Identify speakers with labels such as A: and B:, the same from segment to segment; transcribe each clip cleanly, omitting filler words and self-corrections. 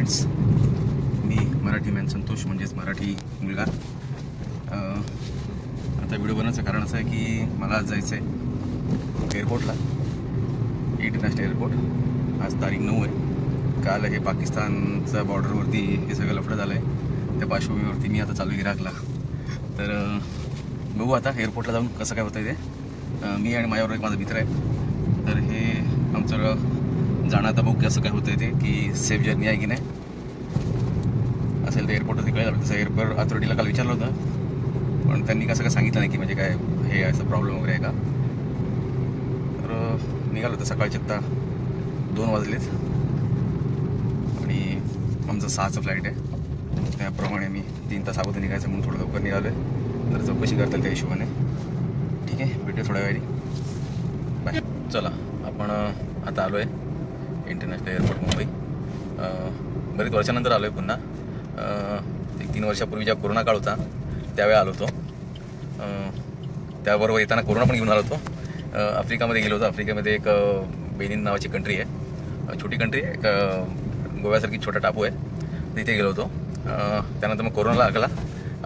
A: Friends, मी Marathi man Santosh म्हणजेच मराठी मुलगा. आता व्हिडिओ बनवायचं कारण असं आहे की मला आज जायचं आहे एअरपोर्टला, इंटरनॅशनल एअरपोर्ट. आज तारीख 9 आहे. काल हे पाकिस्तानच्या बॉर्डरवरती हे सगळं लफडं झालं आहे. त्या पार्श्वभूमीवरती मी आता चालू इराकला. तर बघू आता एअरपोर्टला जाऊन कसं काय होतं ते. मी आणि माझ्यावर एक माझा मित्र आहे. तर हे आमचं जाणं आता बघू कसं काय होतं ते, की सेफ जर्नी आहे की नाही असेल तर एअरपोर्टवर तिकडे झालं. तसं एअरपोर्ट अथॉरिटीला काल विचारलं होतं, पण त्यांनी कसं काय सांगितलं नाही की म्हणजे काय हे असं प्रॉब्लेम वगैरे आहे का. तर निघालो होतं सकाळचे. आत्ता 2 वाजलेत आणि आमचं 6चं फ्लाईट आहे. त्याप्रमाणे मी 3 तास अगोदर निघायचं म्हणून थोडं लवकर निघालो आहे. तर चौकशी करता त्या हिशोबाने. ठीक आहे, भेटूया थोड्या वेळी. बाय. चला, आपण आता आलो आहे इंटरनॅशनल एअरपोर्ट मुंबई. बरेच वर्षानंतर आलो आहे पुन्हा. 3 वर्षापूर्वी जेव्हा कोरोना काळ होता त्यावेळी आलो होतो. त्याबरोबर येताना कोरोना पण घेऊन आलो होतो. आफ्रिकामध्ये गेलो होतो. आफ्रिकेमध्ये एक बेनिन नावाची कंट्री आहे, छोटी कंट्री आहे, एक गोव्यासारखी छोटा टापू आहे, तिथे गेलो होतो. त्यानंतर मग कोरोना लागला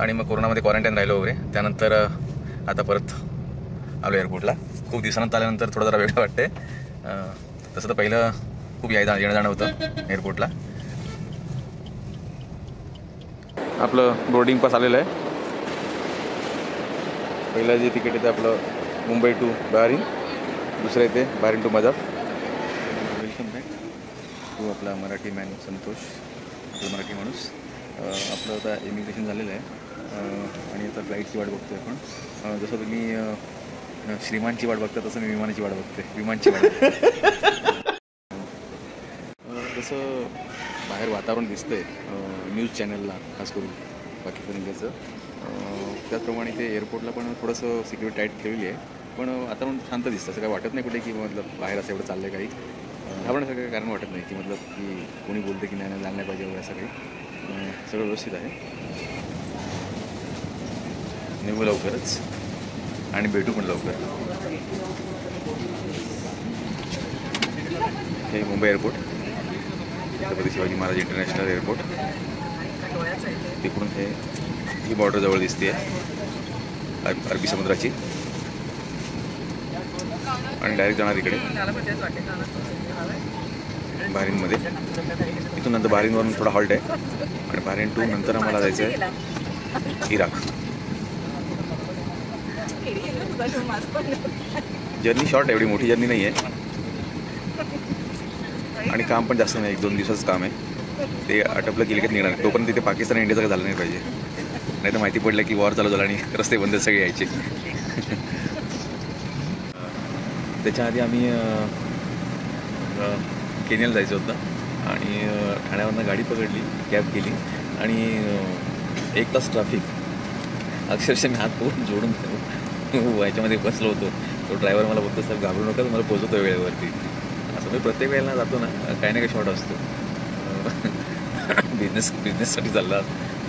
A: आणि मग कोरोनामध्ये क्वारंटाईन राहिलो वगैरे. त्यानंतर आता परत आलो एअरपोर्टला. खूप दिवसानंतर आल्यानंतर थोडं जरा वेगळं वाटते. तसं तर पहिलं खूप येणं जाणं होतं एअरपोर्टला. आपलं बोर्डिंग पास आलेलं आहे. पहिलं जे तिकीट येतं आपलं मुंबई टू बहारीन, दुसरं येते बहारीन टू मजाफ. वेलकम बॅक टू आपला मराठी मॅन संतोष, आपला मराठी माणूस. आपलं आता इमिग्रेशन झालेलं आहे आणि आता फ्लाईटची वाट बघतोय आपण. जसं तुम्ही श्रीमानची वाट बघता तसं मी विमानाची वाट बघते, विमानची वाट. जसं बाहेर वातावरण दिसतंय न्यूज चॅनलला, खास करून पाकिस्तान इंडियाचं, त्याचप्रमाणे ते एअरपोर्टला पण थोडंसं सिक्युरिटी टाईट ठेवली आहे. पण वातावरण शांत दिसतं, असं काय वाटत नाही कुठे की मतलब बाहेर असं एवढं चाललं आहे काही. घाबरण्याचं काही कारण वाटत नाही की मतलब की कोणी बोलते की नाही जायला नाही पाहिजे वगैरे असं काही. सगळं व्यवस्थित आहे. निघू लवकरच आणि भेटू पण लवकर. हे Mumbai airport, Chhatrapati Shivaji Maharaj international airport. तिकडून ही बॉर्डर जवळ दिसते अरबी समुद्राची आणि डायरेक्ट जाणार इकडे बहारीनमध्ये. इथून नंतर बहारीनवरून थोडा हॉल्ट आहे आणि बहारीन टू नंतर आम्हाला जायचं आहे इराक. जर्नी शॉर्ट आहे, एवढी मोठी जर्नी नाही आहे आणि काम पण जास्त नाही, 1-2 दिवसाचं काम आहे. ते आटपलं की लगेच निघणार. तोपर्यंत तिथे पाकिस्तान इंडियाचं काय झालं नाही पाहिजे, नाही तर माहिती पडलं की वॉर चालू झालं आणि रस्ते बंद सगळे यायचे. त्याच्या आधी आम्ही केनियाला जायचं होतं आणि ठाण्यावरनं गाडी पकडली, कॅब केली आणि 1 तास ट्रॅफिक. अक्षरशः मी हात पोहून जोडून याच्यामध्ये बसलो होतो. तो ड्रायव्हर मला बोलतो, साहेब घाबरू नका, तुम्हाला पोहोचवतो वेळेवरती. असं मी प्रत्येक वेळेला जातो ना, काही ना काही शॉर्ट असतो. बिझनेससाठी चाललात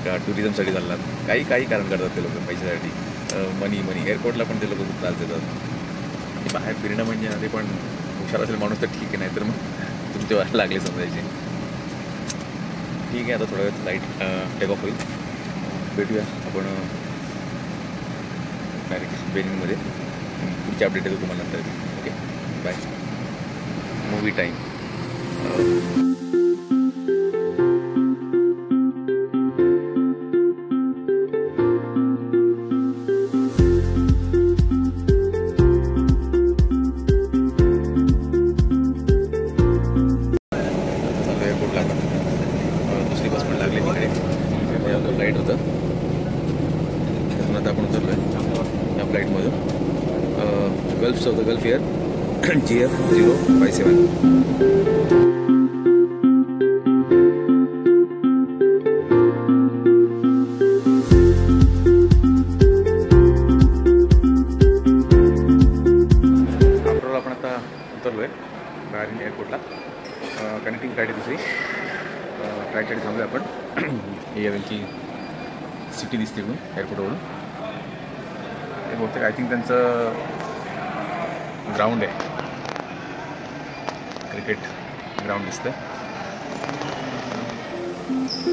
A: का टुरिझमसाठी चाललात, काही कारण करतात ते लोक पैशासाठी. मनी एअरपोर्टला पण ते लोक खूप त्रास देतात. बाहेर फिरणं म्हणजे ते पण हुशार असेल माणूस तर ठीक आहे, नाही तर मग तुमचे वाट लागले समजायचे. ठीक आहे, आता थोड्या वेळ फ्लाईट टेक ऑफ होईल. भेटूया आपण डायरेक्ट बेनिनमध्ये. पुढची अपडेट येतो तुम्हाला नंतर. Okay, bye. Movie time. एअरपोर्टला दुसरी बस पण लागली तिकडे. फ्लाईट होतं त्यातून आता आपण उतरलो आहे या फ्लाईटमधून. गल्फ होतं, गल्फ एअर GF057. आपण आता उतरलो आहे बहारीन एअरपोर्टला. कनेक्टिंग फ्लाईट आहे दुसरी. फ्लाईटसाठी थांबलो आपण. ही यांची सिटी दिसते इकडून एअरपोर्टवरून. ते बहुतेक आय थिंक त्यांचं ग्राउंड आहे, क्रिकेट ग्राउंड दिसतं. सेफ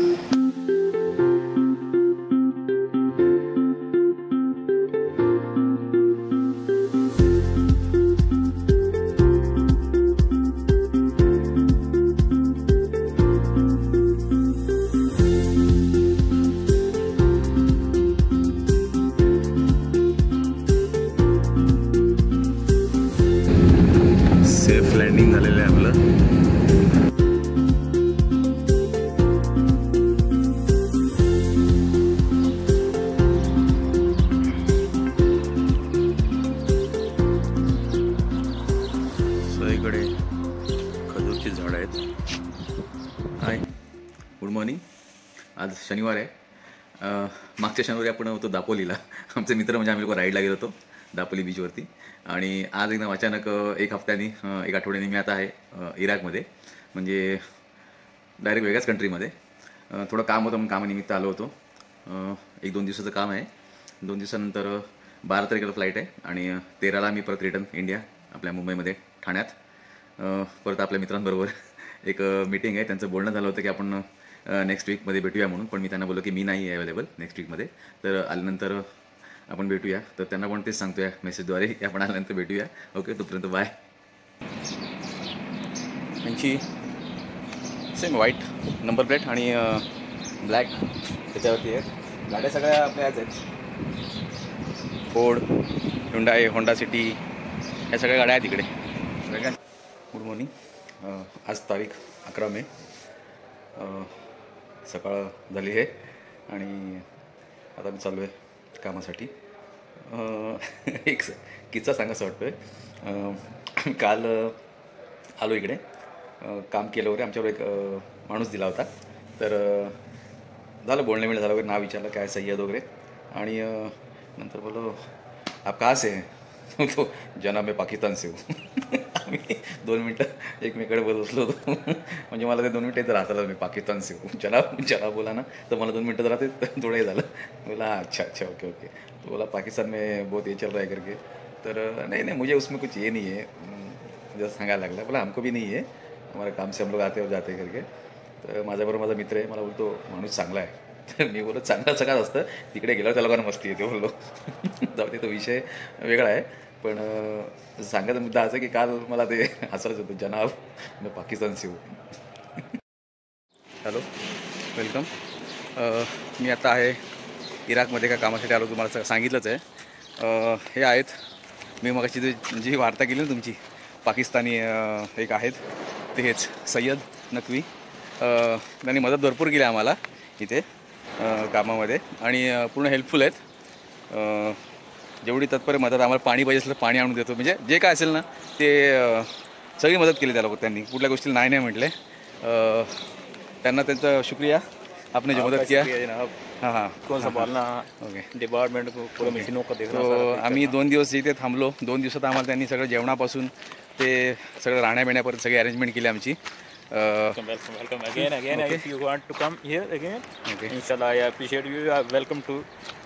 A: लँडिंग झालेलं आहे आपलं. सगळीकडे खजूरची झाडं आहेत. हाय, गुड मॉर्निंग. आज शनिवार आहे. मागच्या शनिवारी आपण होतो दापोलीला. आमचे मित्र म्हणजे आम्ही लोक राईडला गेलो होतो दापोली बीचवरती. आणि आज एकदम अचानक एक आठवड्याने मी आता आहे इराकमध्ये, म्हणजे डायरेक्ट वेगळ्याच कंट्रीमध्ये. थोडं काम होतं, मग कामानिमित्त आलो होतो. 1-2 दिवसाचं काम आहे. 2 दिवसानंतर 12 तारखेला फ्लाईट आहे आणि 13ला मी परत रिटर्न इंडिया, आपल्या मुंबईमध्ये ठाण्यात. परत आपल्या मित्रांबरोबर एक मीटिंग आहे. त्यांचं बोलणं झालं होतं की आपण नेक्स्ट वीकमध्ये भेटूया म्हणून, पण मी त्यांना बोललो की मी नाही आहे अवेलेबल नेक्स्ट वीकमध्ये, तर आल्यानंतर आपण भेटूया. तर त्यांना पण तेच सांगतोय मेसेजद्वारे की आपण आल्यानंतर भेटूया. ओके, तोपर्यंत बाय. यांची सेम व्हाईट नंबर प्लेट आणि ब्लॅक त्याच्यावरती आहे. गाड्या सगळ्या आपल्याच आहेत. फोर्ड, हुंडाई, होंडा सिटी, या सगळ्या गाड्या आहेत इकडे सगळ्या. Good morning. आज तारीख 11 मे. सकाळ झाली आहे आणि आता मी चाललो आहे कामासाठी. एक किस्सा सांगायचं वाटतोय. काल आलो इकडे, काम केलं वगैरे. आमच्यावर एक माणूस दिला होता, तर झालं बोलणं मिळणं झालं वगैरे. नाव विचारलं काय सय्यद वगैरे, आणि नंतर बोलो आप कहाँ से हैं? तो जनाब मैं पाकिस्तान से हूँ. आम्ही 2 मिनटं एकमेकडे बसलो होतो. म्हणजे मला ते 2 मिनटं इथं राहता मी पाकिस्तान से हूँ. जनाब बोला ना, तर मला 2 मिनटं राहते थोडं हे झालं. बोला अच्छा ओके. तो बोला पाकिस्तान में बहुत ये चल रहा है करके. तर नहीं मुझे उसमें कुछ ये नहीं है, जसं सांगायला लागला. बोला हमको भी नहीं है, हमारे काम से हम लोग आते और जाते करके. तर माझ्याबरोबर माझा मित्र आहे, मला बोलतो माणूस चांगला आहे. तर मी बोलत चांगलं सगळं असतं, तिकडे गेल्यावर त्या लोकांना मस्ती येते बोललो. जाऊ दे, तो विषय वेगळा आहे. पण सांगायचा मुद्दा असा की काल मला ते हसायचं होतं, जनाब मी पाकिस्तान से हूँ. Hello, welcome. मी आता आहे इराकमध्ये का कामासाठी आलो, तुम्हाला सांगितलंच आहे. हे आहेत, मी मगाशी जी वार्ता केली ना तुमची, पाकिस्तानी एक आहेत ते हेच सय्यद नकवी. त्यांनी मदत भरपूर केली आम्हाला इथे कामामध्ये आणि पूर्ण हेल्पफुल आहेत. जेवढी तत्पर मदत, आम्हाला पाणी पाहिजे असलं पाणी आणून देतो, म्हणजे जे काय असेल ना ते सगळी मदत केली त्या लोक. त्यांनी कुठल्या गोष्टीला नाही म्हटले. त्यांना त्यांचा शुक्रिया, आपने जो मदत किया. हाँ
B: कौन संभालना
A: ओके
B: डिपार्टमेंट को, पूरा मशीनों को देखना.
A: तो आम्ही 2 दिवस इथे थांबलो. 2 दिवसात आम्हाला त्यांनी सगळं जेवणापासून ते सगळं राहण्याबिण्यापर्यंत सगळी अरेंजमेंट केली आमची.
B: welcome again.
A: Okay.
B: If you want to come here again,
A: Okay.
B: inshallah I appreciate you. Welcome to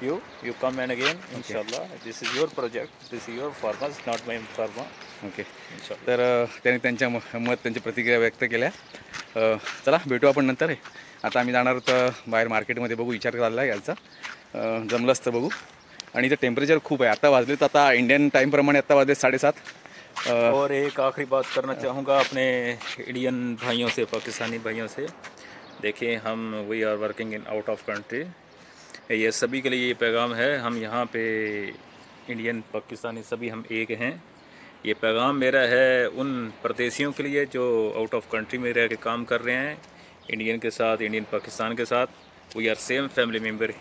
B: you come and again, inshallah. This is your project, this is your farmers, not my farmer.
A: Okay.
B: Inshallah.
A: तर त्यांनी त्यांच्या त्यांची प्रतिक्रिया व्यक्त केल्या. चला भेटू आपण नंतर. आता आम्ही जाणार तर बाहेर मार्केटमध्ये बघू, विचार चालला आहे याचा. जमलं असतं बघू. आणि इथं टेम्परेचर खूप आहे. आता वाजलेत, आता इंडियन टाईमप्रमाणे आता वाजले 7:30.
B: और एक आखिरी बात करना चाहूँगा अपने इंडियन भाइयों से, पाकिस्तानी भाइयों से. देखिए, हम we are working in out of country. ये सभी के लिए ये पैगाम है. हम यहाँ पे इंडियन पाकिस्तानी सभी हम एक हैं. ये पैगाम मेरा है उन परदेशियों के लिए जो आउट ऑफ कंट्री में रह के काम कर रहे हैं, इंडियन के साथ, इंडियन पाकिस्तान के साथ. We are same family member.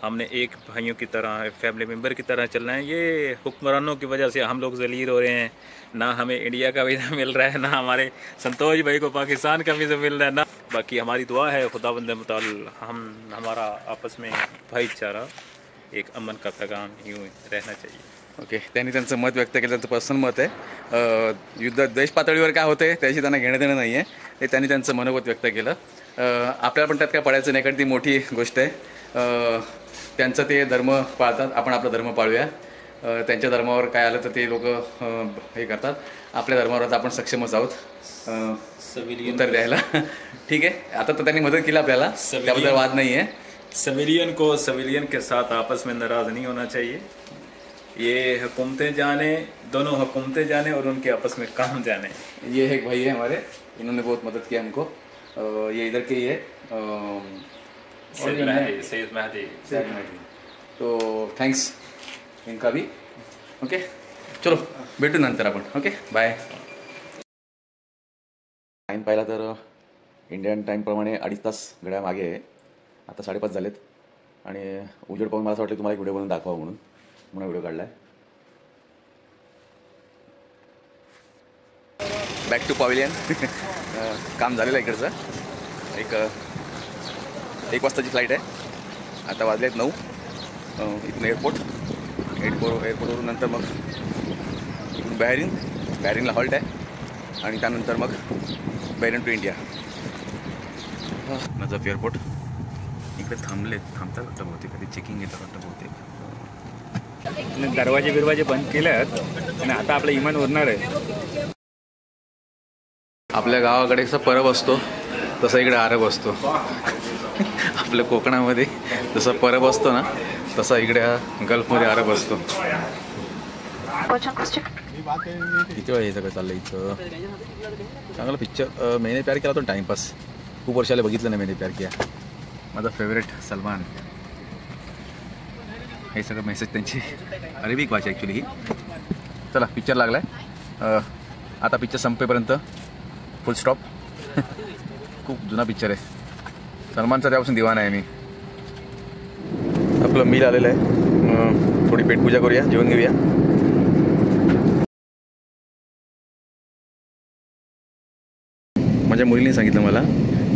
B: हमने एक भाइयों की तरह, फैमिली मेम्बर की तरह चलना है. ये हुक्मरानों की वजह से हम लोग ज़लील हो रहे हैं. ना हमें इंडिया का वीज़ा मिल रहा है, ना हमारे संतोष भाई को पाकिस्तान का वीज़ा मिल रहा है. ना बाकी हमारी दुआ है खुदावंद मुताल हमारा आपस में भाईचारा, एक अमन का पैगाम यूँ रहना चाहिए.
A: ओके. त्यांनी त्यांचं मत व्यक्त केलं, त्यांचं पर्सनल मत आहे. युद्ध देश पातळीवर काय होते त्याशी त्यांना घेणं देणं नाही आहे, ते त्यांनी त्यांचं मनोगत व्यक्त केलं. आपल्याला पण त्यात काय पडायचं नाही, कारण ती मोठी गोष्ट आहे. त्यांचं ते धर्म पाळतात, आपण आपला धर्म पाळूया. त्यांच्या धर्मावर काय आलं तर ते लोक हे करतात. आपल्या धर्मावर आता आपण सक्षमच आहोत
B: सिविलियन
A: उत्तर द्यायला. ठीक आहे, आता तर त्यांनी मदत केली आपल्याला, त्याबद्दल वाद नाही आहे.
B: सिविलियन को सिविलियन के साथ आपस में नाराज नहीं होना चाहिए. ये हुकूमतें जाने, दोनों हुकूमतें जाने और उनके आपस में काम जाने.
A: ये एक भाई है हमारे, इन्होंने बहुत मदद किया हमको. ये इधर के ही है,
B: सैयद मेहदी.
A: तो थँक्स इनका भी. ओके, चलो भेटू नंतर आपण. Okay, bye. टाईम पाहिला तर इंडियन टाईमप्रमाणे 2.5 तास घड्या मागे आहे. आता 5:30 झालेत आणि उजेड पाहून मला असं वाटलं तुम्हाला एक व्हिडिओ बनवून दाखवा म्हणून व्हिडिओ काढला आहे. Back to pavilion. काम झालेलं आहे इकडचं. एक वाजताची फ्लाईट आहे. आता वाजले आहेत 9. इथून एअरपोर्टवरून नंतर मग इथून बॅरिनला हॉल्ट आहे आणि त्यानंतर मग बॅरिन टू इंडिया. नजफ एअरपोर्ट. इकडे थांबतात वाटतं बहुतेक, कधी चेकिंग येतात वाटतं बहुतेक.
B: दरवाजे बंद केलेत आणि आता आपलं विमान उरणार आहे.
A: आपल्या गावाकडे कसं परब असतो तसं इकडे आरब असतो. आपल्या कोकणामध्ये जसं परब असतो ना तसा इकडे गल्फमध्ये आरब असतो. किती वेळ सगळं चाललं इथं. चांगला पिक्चर. मैंने प्यार केला होता टाइमपास. खूप वर्षाला बघितलं नाही मैंने प्यार किया. माझा फेवरेट सलमान. हे सगळं मेसेज त्यांची अरेबिक भाषा ॲक्च्युली ही. चला पिक्चर लागला आहे. आता पिक्चर संपेपर्यंत फुल स्टॉप. खूप जुना पिक्चर आहे. सलमानचा त्यापासून दिवाना आहे मी. आपलं मील आलेलं आहे. थोडी पेटपूजा करूया, जेवण घेऊया. माझ्या मुलीने सांगितलं मला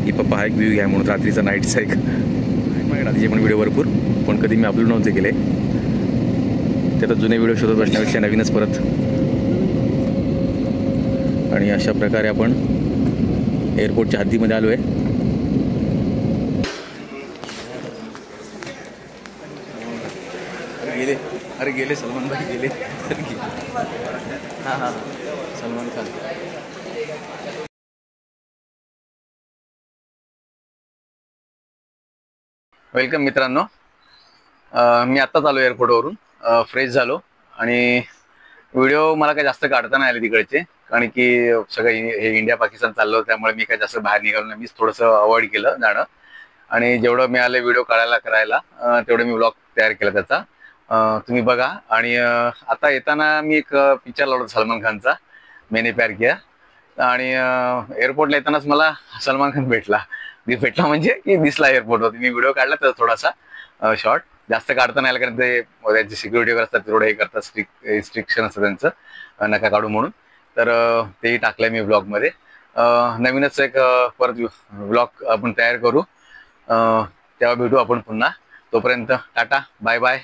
A: की पप्पा हा एक व्ह्यू घ्या म्हणून, रात्रीचा नाईटचा एक. माझ्या आधीचे पण व्हिडिओ भरपूर, पण कधी मी अपलोड नव्हते केले. ते तर जुने व्हिडिओ शोधत बसण्यापेक्षा नवीनच परत. आणि अशा प्रकारे आपण एअरपोर्टच्या हद्दीमध्ये आलो आहे. गेले सलमान भाई गेले. हां सलमान खान. वेलकम मित्रांनो. मी आत्ताच आलो एअरपोर्टवरून. फ्रेश झालो आणि व्हिडिओ मला काही जास्त काढता नाही आले तिकडचे, कारण की सगळं हे इंडिया पाकिस्तान चाललं होतं, त्यामुळे मी काही जास्त बाहेर निघालो नाही. मीच थोडंसं अवॉइड केलं जाणं. आणि जेवढं मिळालं व्हिडिओ करायला तेवढं मी व्लॉग तयार केला त्याचा. तुम्ही बघा. आणि आता येताना मी एक पिक्चर लावला सलमान खानचा, मैंने प्यार किया. आणि एअरपोर्टला येतानाच मला सलमान खान भेटला म्हणजे की दिसला एअरपोर्टवरती. मी व्हिडिओ काढला तर थोडासा शॉर्ट, जास्त काढता नाही आला, कारण ते त्यांची सिक्युरिटी वगैरे असतात, थोडं हे करतात, रिस्ट्रिक्शन असतं त्यांचं, नका काढू म्हणून. तर तेही टाकलंय मी ब्लॉगमध्ये. नवीनच एक परत ब्लॉग आपण तयार करू, तेव्हा भेटू आपण पुन्हा. तोपर्यंत tata, bye bye.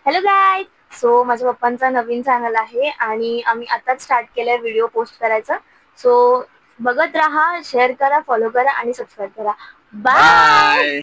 C: Hello guys. So माझ्या पप्पांचा नवीन चॅनल आहे आणि आम्ही आताच स्टार्ट केलंय व्हिडिओ पोस्ट करायचं. सो बघत राहा, शेअर करा, फॉलो करा आणि सबस्क्राईब करा. बाय.